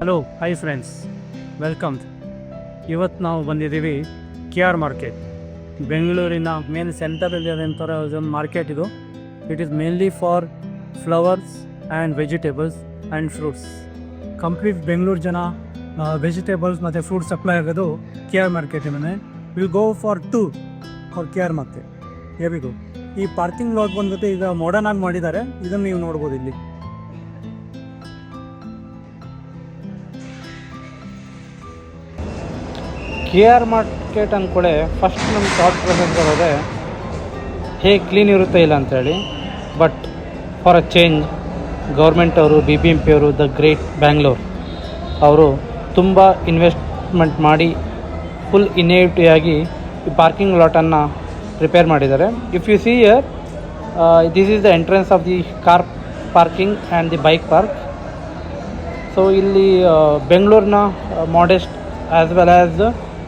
Hello hi friends, welcome. ಇವತ್ತು ನಾವು ಬಂದಿದ್ದೀವಿ KR ಮಾರ್ಕೆಟ್. ಬೆಂಗಳೂರಿನ ಮೇನ್ ಸೆಂಟರಲ್ಲಿರೋಂಥ ಒಂದು ಮಾರ್ಕೆಟ್ ಇದು. It is mainly for flowers and vegetables and fruits. Complete Bengaluru ಜನ ವೆಜಿಟೇಬಲ್ಸ್ ಮತ್ತು ಫ್ರೂಟ್ಸ್ ಸಪ್ಲೈ ಆಗೋದು KR ಮಾರ್ಕೆಟಿಂದನೇ. Will go for KR market. ಹೇಗಿದು ಈ ಪಾರ್ಕಿಂಗ್ ಲಾಟ್ ಬಂದ್ಬಿಟ್ಟು ಈಗ ಮಾಡರ್ನ್ ಆಗಿ ಮಾಡಿದ್ದಾರೆ. ಇದನ್ನು ನೀವು ನೋಡ್ಬೋದು ಇಲ್ಲಿ. KR ಮಾರ್ಕೆಟ್ ಅಂದ್ಕೊಳ್ಳೆ ಫಸ್ಟ್ ನಮ್ಮ ಥಾಟ್ ಪ್ರೊಸೆಸ್ ಬರೋದೆ ಹೇಗೆ ಕ್ಲೀನ್ ಇರುತ್ತೆ ಇಲ್ಲ ಅಂಥೇಳಿ. But for a change government ಅವರು BBMP ಅವರು ದ ಗ್ರೇಟ್ ಬ್ಯಾಂಗ್ಳೂರ್ ಅವರು ತುಂಬ ಇನ್ವೆಸ್ಟ್ಮೆಂಟ್ ಮಾಡಿ ಫುಲ್ ಇನೇಟಿವ್ ಆಗಿ ಈ ಪಾರ್ಕಿಂಗ್ ಲಾಟನ್ನು ಪ್ರಿಪೇರ್ ಮಾಡಿದ್ದಾರೆ. If U see here, this is the entrance of the car parking and the bike park. So ಇಲ್ಲಿ ಬೆಂಗಳೂರಿನ modest as well as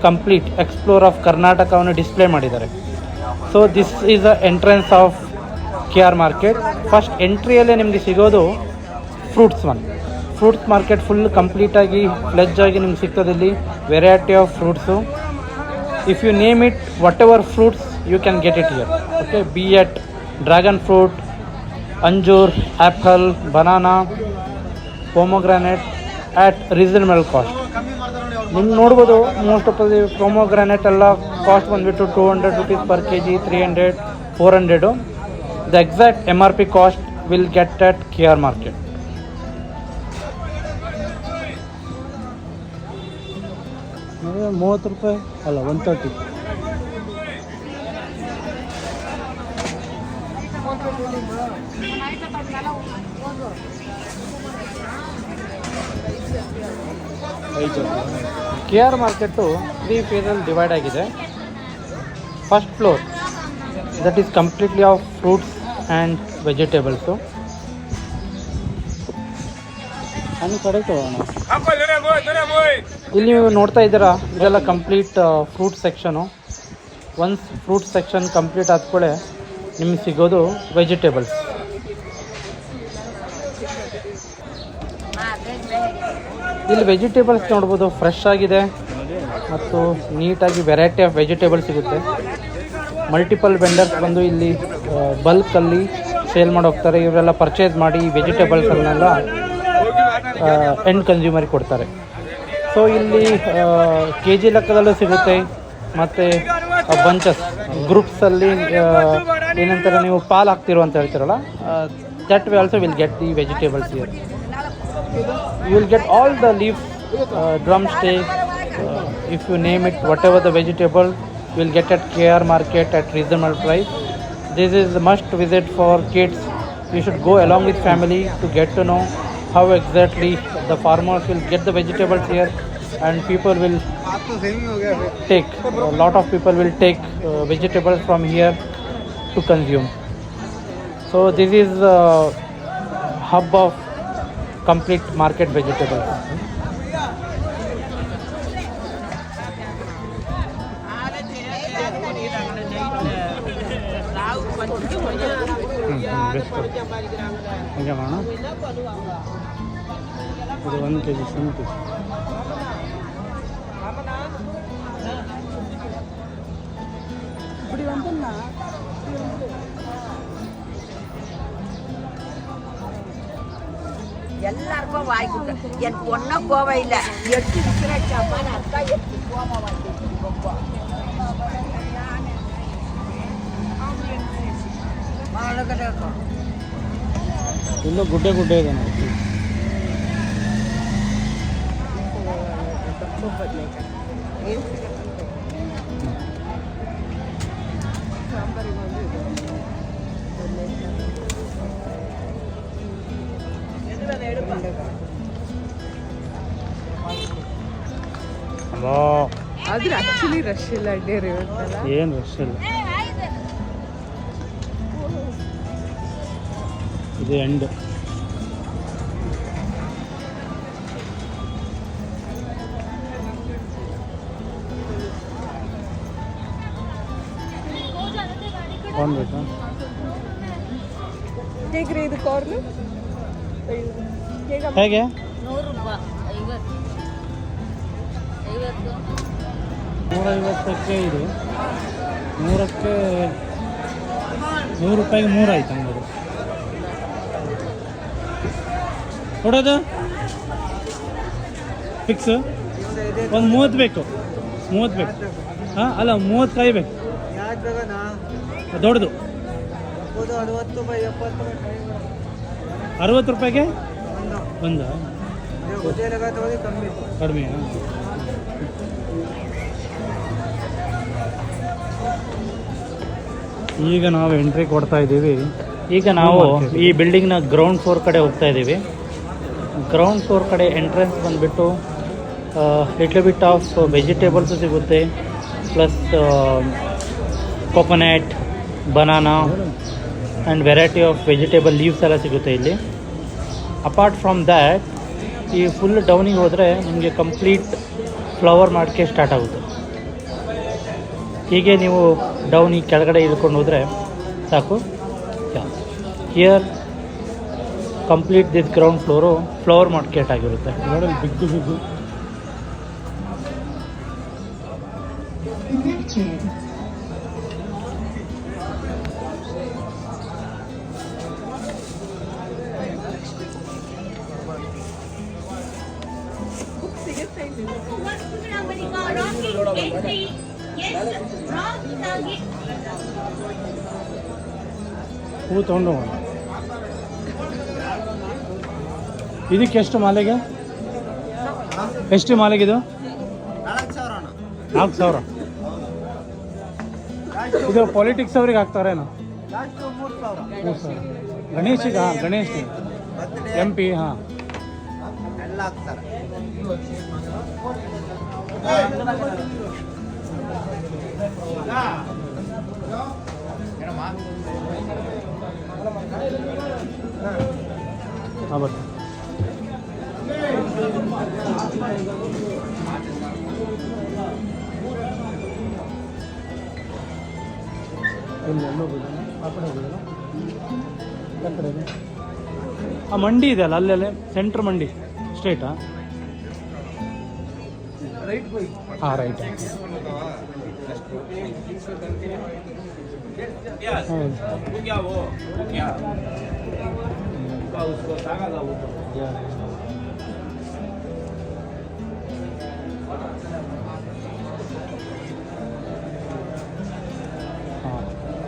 complete explore of ಕರ್ನಾಟಕವನ್ನು ಡಿಸ್ಪ್ಲೇ ಮಾಡಿದ್ದಾರೆ. So this is the entrance of KR market. First ಎಂಟ್ರಿಯಲ್ಲೇ ನಿಮಗೆ ಸಿಗೋದು fruits market full ಕಂಪ್ಲೀಟಾಗಿ ಫ್ಲೆಜ್ ಆಗಿ ನಿಮ್ಗೆ ಸಿಗ್ತದೆ. ಇಲ್ಲಿ variety of fruits. If you name it whatever fruits you can get it here. Okay, be it dragon fruit, ಅಂಜೂರ್, apple, banana, pomegranate at reasonable cost. ನಿಮ್ಗೆ ನೋಡ್ಬೋದು ಮೋಸ್ಟ್ ಆಫ್ ದಿ ಪೊಮೊಗ್ರಾನೆಟ್ ಎಲ್ಲ cost ಬಂದುಬಿಟ್ಟು 200 rupees per kg, 300, 400. The exact MRP cost will get at KR market. ₹30 ಅಲ್ಲ 130. KR market 3 ಫೇಸಲ್ಲಿ divide ಆಗಿದೆ. First floor that is completely of fruits and vegetables. ಇಲ್ಲಿ ನೀವು ನೋಡ್ತಾ ಇದ್ದೀರಾ, ಇದೆಲ್ಲ complete fruit section. Once fruit section complete ಆದ್ಕೊಳ್ಳೆ ನಿಮಗೆ ಸಿಗೋದು ವೆಜಿಟೇಬಲ್ಸ್. ಇಲ್ಲಿ ವೆಜಿಟೇಬಲ್ಸ್ ನೋಡ್ಬೋದು, ಫ್ರೆಶ್ ಆಗಿದೆ ಮತ್ತು ನೀಟಾಗಿ ವೆರೈಟಿ ಆಫ್ ವೆಜಿಟೇಬಲ್ಸ್ ಸಿಗುತ್ತೆ. ಮಲ್ಟಿಪಲ್ ವೆಂಡರ್ಸ್ ಬಂದು ಇಲ್ಲಿ ಬಲ್ಕಲ್ಲಿ ಸೇಲ್ ಮಾಡಿ ಹೋಗ್ತಾರೆ. ಇವರೆಲ್ಲ ಪರ್ಚೇಸ್ ಮಾಡಿ ಈ ವೆಜಿಟೇಬಲ್ಸನ್ನೆಲ್ಲ ಎಂಡ್ ಕನ್ಸ್ಯೂಮರಿಗೆ ಕೊಡ್ತಾರೆ. ಸೊ ಇಲ್ಲಿ KG ಲೆಕ್ಕದಲ್ಲೂ ಸಿಗುತ್ತೆ ಮತ್ತು ಬಂಚಸ್ ಗ್ರೂಪ್ಸಲ್ಲಿ ಏನಂತಾರೆ, ನೀವು ಪಾಲ್ ಹಾಕ್ತಿರೋ ಅಂತ ಹೇಳ್ತೀರಲ್ಲ, that we also will get the vegetables here. You will get all the leaves, drumstick, if you name it, whatever the vegetable you will get at KR market at reasonable price. This is a must visit for kids. You should go along with family to get to know how exactly the farmers will get the vegetables here, and people will take, a lot of people will take vegetables from here to consume. So this is a hub of complete market vegetables. ಹಂಗೆ ಮಾಡೋಣ. ಇದು 1 kg ಶುಂಠಿ. ಎಲ್ಲರಿಗೂ ವಾಯ್ತು ಎಷ್ಟು ಒಣ್ಣ ಗೋವ ಇಲ್ಲ, ಎಷ್ಟು ಚಪಾನ ಅರ್ಥ ಎಷ್ಟು ಗೋವ ಇಲ್ಲೂ ಗುಡ್ಡೆ ಇದೆ ನೋಡಿ. ಆದ್ರೆ ಆಕ್ಚುಲಿ ರಶ್ ಇಲ್ಲ, ಡೇರ್ ಇರುತ್ತಲ್ಲ. ಏನು ರಶ್ ಇಲ್ಲ, ಇದು ಎಂಡ್. कौन बेटा ಹೇಗ್ರಿ ಇದು ಕಾರ್ನ್ ಹೇಗೆ 100 ರೂಪಾಯಿ 50 150ಕ್ಕೆ ಇದು 100ಕ್ಕೆ 100 ರೂಪಾಯಿಗೆ 3 ಆಯ್ತು ಹಂಗಾದ್ರೆ ಕೊಡೋದು ಫಿಕ್ಸ್ ಒಂದು 30 ಬೇಕು 30 ಬೇಕು ಹಾಂ ಅಲ್ಲ 30 ಕಾಯಿ ಬೇಕು ದೊಡ್ಡದು 60 ರೂಪಾಯಿಗೆ ಒಂದು ಕಡಿಮೆ ಈಗ ನಾವು ಎಂಟ್ರಿ ಕೊಡ್ತಾ ಇದ್ದೀವಿ. ಈಗ ನಾವು ಈ ಬಿಲ್ಡಿಂಗ್ನ ಗ್ರೌಂಡ್ ಫ್ಲೋರ್ ಕಡೆ ಹೋಗ್ತಾ ಇದ್ದೀವಿ. ಗ್ರೌಂಡ್ ಫ್ಲೋರ್ ಕಡೆ ಎಂಟ್ರೆನ್ಸ್ ಬಂದುಬಿಟ್ಟು ಲಿಟ್ಲ್ ಬಿಟ್ ಆಫ್ ವೆಜಿಟೇಬಲ್ಸು ಸಿಗುತ್ತೆ, plus coconut, banana and variety of vegetable leaves ಎಲ್ಲ ಸಿಗುತ್ತೆ ಇಲ್ಲಿ. ಅಪಾರ್ಟ್ ಫ್ರಮ್ ದ್ಯಾಟ್ ಈ ಫುಲ್ ಡೌನಿಗೆ ಹೋದರೆ ನಿಮಗೆ ಕಂಪ್ಲೀಟ್ ಫ್ಲವರ್ ಮಾರ್ಕೆಟ್ ಸ್ಟಾರ್ಟ್ ಆಗುತ್ತೆ. ಹೀಗೆ ನೀವು ಡೌನ್ ಈ ಕೆಳಗಡೆ ಇಳ್ಕೊಂಡು ಹೋದರೆ ಸಾಕು. Here complete this ground floor flower market ಆಗಿರುತ್ತೆ. ನೋಡಲ್ಲಿ ಬಿಗ್ಗು ಬಿಗ್ಗು ಹೂ ತೊಗೊಂಡು ಹೋಗೋಣ. ಇದಕ್ಕೆ ಎಷ್ಟು ಮಾಲೆಗೆ? ಎಷ್ಟು ಮಾಲೆಗೆ ಇದು? 4,000. ಇದು ಪಾಲಿಟಿಕ್ಸ್ ಅವ್ರಿಗೆ ಹಾಕ್ತಾರೇನು? 3,000. ಗಣೇಶಿಗೆ? ಹಾಂ, ಗಣೇಶ್ MP. ಹಾಂ, ಹಾಂ ಬರ್ತೀನಿ. ಆ ಮಂಡಿ ಇದೆ ಅಲ್ಲ, ಅಲ್ಲೆಲ್ಲ ಸೆಂಟ್ರ್ ಮಂಡಿ ಸ್ಟ್ರೇಟಾ? ಹಾಂ, ರೈಟ್.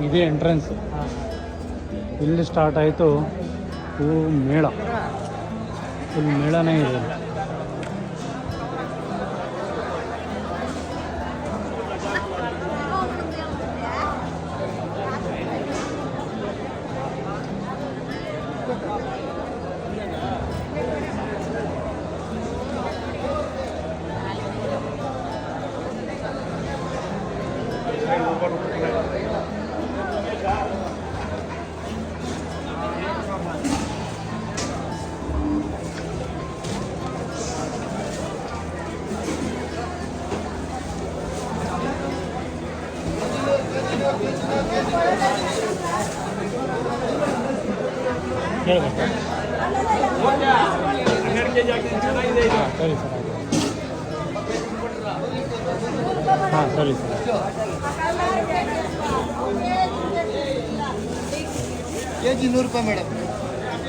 ಇದೇ ಎಂಟ್ರೆನ್ಸ್. ಇಲ್ಲಿ ಸ್ಟಾರ್ಟ್ ಆಯಿತು ಮೇಳ. ಫುಲ್ ಮೇಳನೇ ಇದೆ. ಸರಿ ಸರ್. ಹಾಂ, ಸರಿ ಸರ್. ಕೆಜಿ 100 ರೂಪಾಯಿ ಮೇಡಮ್.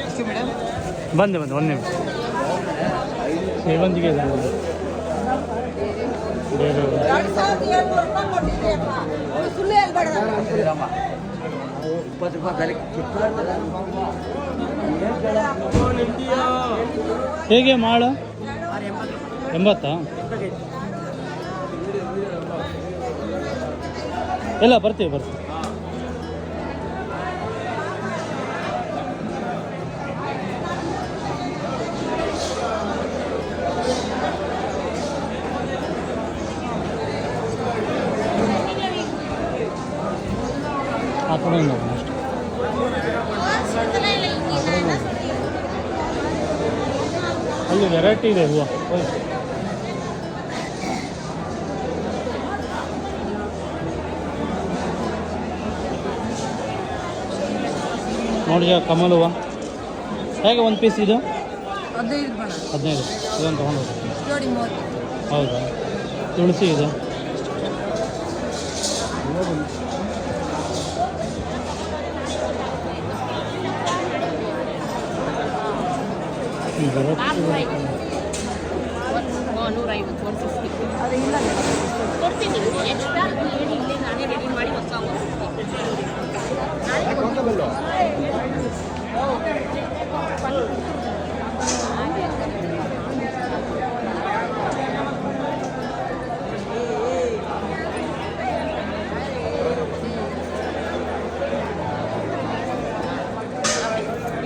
ಎಷ್ಟು ಮೇಡಮ್? ಬಂದೆ ಒಂದು ನಿಮಿಷ. ಸೇವಂತಿಗೆ ಇದೆ. ಹೇಗೆ ಮಾಳು? 80? ಎಲ್ಲ ಬರ್ತೀವಿ. ಆ ಕಡೆ ಅಷ್ಟೇ. ಅಲ್ಲಿ ವೆರೈಟಿ ಇದೆ ಹೂವು. ನೋಡಿ ಕಮಲ್ ಹೂವು ಹೇಗೆ ಒಂದು ಪೀಸ್ ಇದು? 15. ಇದೊಂದು ತೊಗೊಂಡು. ಹೌದಾ? ತುಳಸಿ ಇದೆ.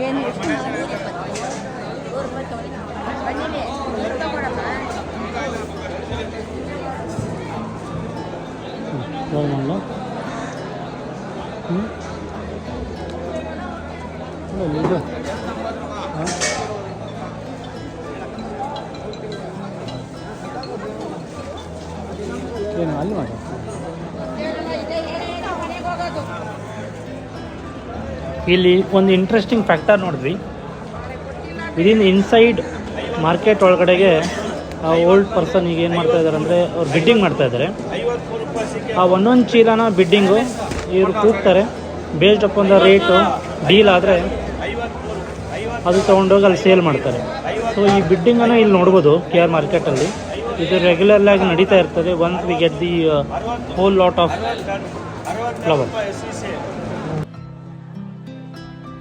ಏನು ಎಷ್ಟು 100 ರೂಪಾಯಿ ತಗೊಳ್ಳಿ. ಬನ್ನಿರಿ, ತಗೊಳಮ್ಮ. ಇದು ಏನು ಅಲ್ಲಿ ಮಾಡಿ ಇಲ್ಲಿ ಒಂದು ಇಂಟ್ರೆಸ್ಟಿಂಗ್ ಫ್ಯಾಕ್ಟರ್ ನೋಡಿದ್ವಿ. ಇದರಿಂದ ಇನ್ಸೈಡ್ ಮಾರ್ಕೆಟ್ ಒಳಗಡೆಗೆ ಆ ಓಲ್ಡ್ ಪರ್ಸನ್ ಈಗ ಏನು ಮಾಡ್ತಾ ಇದ್ದಾರೆ ಅಂದರೆ ಅವ್ರು ಬಿಡ್ಡಿಂಗ್ ಮಾಡ್ತಾ ಇದ್ದಾರೆ. ಆ ಒಂದೊಂದು ಚೀಲನ ಬಿಡ್ಡಿಂಗು ಇವರು ಕೂಗ್ತಾರೆ. Based upon the rate deal ಆದರೆ ಅದು ತೊಗೊಂಡೋಗಿ ಅಲ್ಲಿ ಸೇಲ್ ಮಾಡ್ತಾರೆ. ಸೊ ಈ ಬಿಡ್ಡಿಂಗನ್ನು ಇಲ್ಲಿ ನೋಡ್ಬೋದು KR ಮಾರ್ಕೆಟಲ್ಲಿ. ಇದು ರೆಗ್ಯುಲರ್ಲಾಗಿ ನಡೀತಾ ಇರ್ತದೆ. Once we get the whole lot of flower.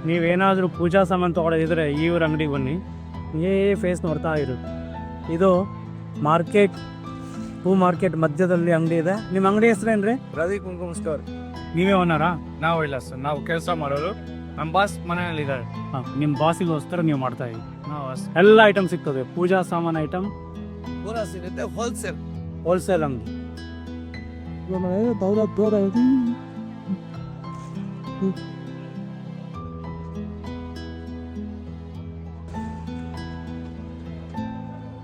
ನೀವೇನಾದರೂ ಪೂಜಾ ಸಾಮಾನು ತೊಗೊಳೋದಿದ್ರೆ ಇವ್ರ ಅಂಗಡಿಗೆ ಬನ್ನಿ. ಫೇಸ್ ನೋಡ್ತಾ ಇರು. ಇದು ಮಾರ್ಕೆಟ್, ಹೂ ಮಾರ್ಕೆಟ್ ಮಧ್ಯದಲ್ಲಿ ಅಂಗಡಿ ಇದೆ. ನಿಮ್ಮ ಅಂಗಡಿ ಹೆಸರೇನ್ರಿ? ರಾಧಿ ಕುಂಕುಮ ಸ್ಟೋರ್. ನೀವೇ ಓನರಾ? ನಾವು ಇಲ್ಲ ಸರ್, ನಾವು ಕೆಲಸ ಮಾಡೋರು. ನಮ್ಮ ಬಾಸ್ ಮನೆಯಲ್ಲಿ ಇದ್ದಾರೆ. ಹಾಂ, ನಿಮ್ಮ ಬಾಸಿಗೋಸ್ಕರ ನೀವು ಮಾಡ್ತಾ ಇದ್ದೀವಿ. ಎಲ್ಲ ಐಟಮ್ ಸಿಗ್ತದೆ, ಪೂಜಾ ಸಾಮಾನು ಐಟಮ್, ಪೂರ ಸಿಗುತ್ತೆ. ಹೋಲ್ಸೇಲ್ ಹೋಲ್ಸೇಲ್ ಅಂಗಡಿ.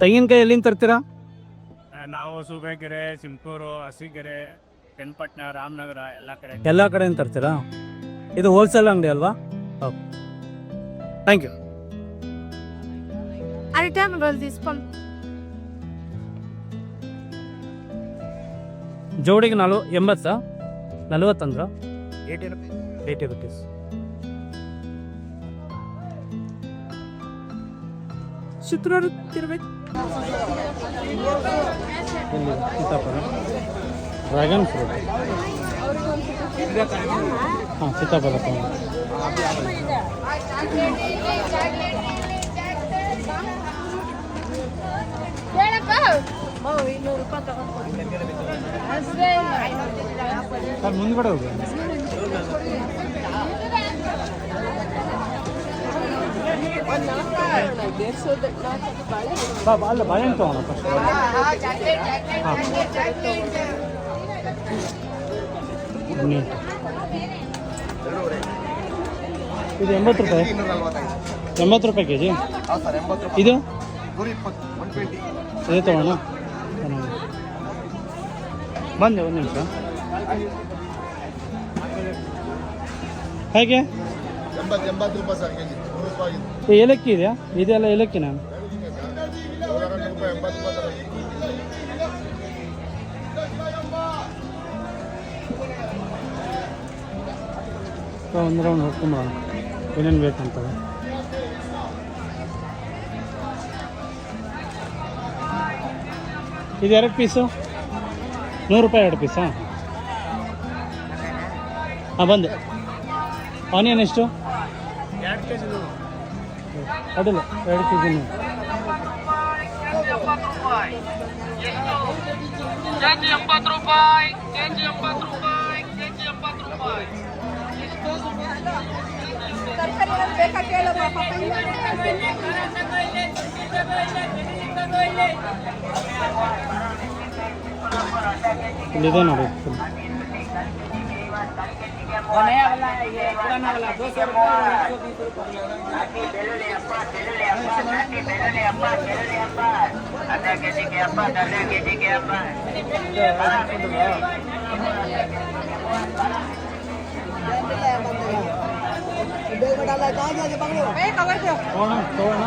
ತೆಂಗಿನಕಾಯಿ ಎಲ್ಲಿಂದ ತರ್ತೀರಾ? ನಾವು ಸೂಬೆಕೆರೆ, ಸಿಂಪೂರು, ಹಸಿಗೆರೆ, ಚನ್ನಪಟ್ಟಣ, ರಾಮನಗರ ಎಲ್ಲ ಕಡೆಯಿಂದ ತರ್ತೀರಾ? ಇದು ಹೋಲ್ಸೇಲ್ ಅಂಗಡಿ ಅಲ್ವಾ? Okay, thank you. ಜೋಡಿಗೆ 80 40 ಅಂದ್ರೆ 80 rupees. ಶುಕ್ರವಾರ ತಿರ್ಬೇಕು. ಸೀತಾಫಲ, ಡ್ರ್ಯಾಗನ್ ಫ್ರೂಟ್. ಹಾಂ, ಸೀತಾಫಲ ತಗೊಂಡು ಸರ್ ಮುಂದ್ಗಡೆ ಹೋಗಿ. ಅಲ್ಲ, ಬಾಳೆಹಣ್ಣು ತಗೋಣ ಫಸ್ಟ್. ಹಾಂ, ನೀಟ್. ಇದು 80 ರೂಪಾಯಿ. 80 ರೂಪಾಯಿ ಕೆ ಜಿ. ಇದು 120. ಇದೇ ತಗೋಣ. ಬಂದೆ, ಒಂದು ನಿಮಿಷ. ಹೇಗೆ 80 ರೂಪಾಯಿ ಸರ್ ಕೆಜಿ. 100 ರೂಪಾಯಿ. ಏಲಕ್ಕಿ ಇದೆಯಾ? ಇದೆಲ್ಲ ಏಲಕ್ಕಿನ? 100 ರೂಪಾಯಿ 80 ರೂಪಾಯಿ. ಒಂದು ರೌಂಡ್ ಹೊಡ್ಕೊಂಬರೋಣ, ಏನೇನು ಬೇಕಂತವೆ. ಇದು 2 ಪೀಸು 100 ರೂಪಾಯಿ. 2 ಪೀಸಾ? ಹಾಂ, ಬಂದೆ. ಆನಿಯನ್ ಎಷ್ಟು? 2 ಕೆಜಿ. ಅಡ್ಡಿಲ್ಲ, 2 ಕೆಜಿ. ಇಲ್ಲಿದೆ ನೋಡಿ. ತಗೋಣ.